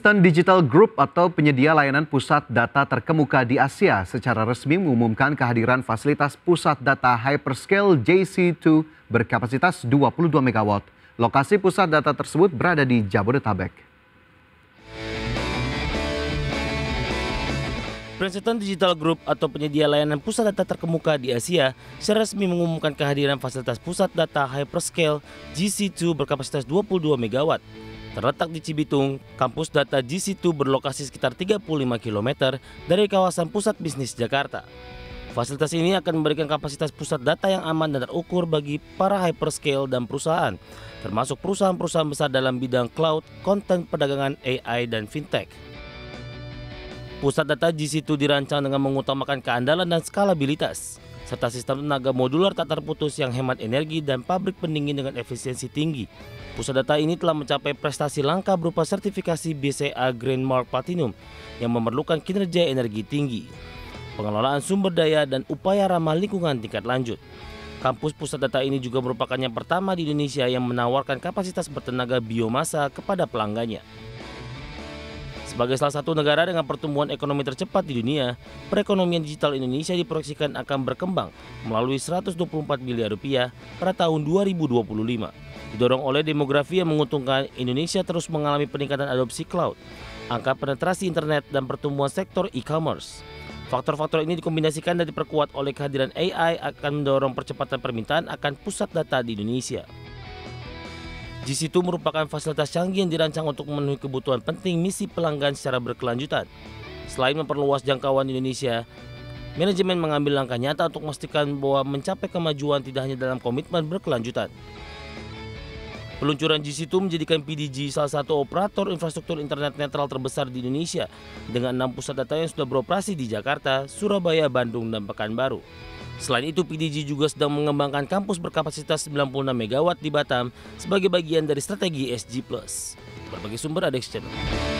Princeton Digital Group atau penyedia layanan pusat data terkemuka di Asia secara resmi mengumumkan kehadiran fasilitas pusat data hyperscale JC2 berkapasitas 22 MW. Lokasi pusat data tersebut berada di Jabodetabek. Princeton Digital Group atau penyedia layanan pusat data terkemuka di Asia secara resmi mengumumkan kehadiran fasilitas pusat data hyperscale JC2 berkapasitas 22 MW. Terletak di Cibitung, kampus data JC2 berlokasi sekitar 35 km dari kawasan pusat bisnis Jakarta. Fasilitas ini akan memberikan kapasitas pusat data yang aman dan terukur bagi para hyperscale dan perusahaan, termasuk perusahaan-perusahaan besar dalam bidang cloud, konten perdagangan, AI, dan fintech. Pusat data JC2 dirancang dengan mengutamakan keandalan dan skalabilitas, serta sistem tenaga modular tak terputus yang hemat energi dan pabrik pendingin dengan efisiensi tinggi. Pusat data ini telah mencapai prestasi langka berupa sertifikasi BCA Green Mark Platinum yang memerlukan kinerja energi tinggi, pengelolaan sumber daya, dan upaya ramah lingkungan tingkat lanjut. Kampus pusat data ini juga merupakan yang pertama di Indonesia yang menawarkan kapasitas bertenaga biomasa kepada pelanggannya. Sebagai salah satu negara dengan pertumbuhan ekonomi tercepat di dunia, perekonomian digital Indonesia diproyeksikan akan berkembang melalui 124 miliar rupiah pada tahun 2025. Didorong oleh demografi yang menguntungkan, Indonesia terus mengalami peningkatan adopsi cloud, angka penetrasi internet, dan pertumbuhan sektor e-commerce. Faktor-faktor ini dikombinasikan dan diperkuat oleh kehadiran AI akan mendorong percepatan permintaan akan pusat data di Indonesia. JC2 merupakan fasilitas canggih yang dirancang untuk memenuhi kebutuhan penting misi pelanggan secara berkelanjutan. Selain memperluas jangkauan Indonesia, manajemen mengambil langkah nyata untuk memastikan bahwa mencapai kemajuan tidak hanya dalam komitmen berkelanjutan. Peluncuran JC2 menjadikan PDG salah satu operator infrastruktur internet netral terbesar di Indonesia dengan 6 pusat data yang sudah beroperasi di Jakarta, Surabaya, Bandung, dan Pekanbaru. Selain itu, PDG juga sedang mengembangkan kampus berkapasitas 96 MW di Batam sebagai bagian dari strategi ESG+. Berbagai sumber ada di channel.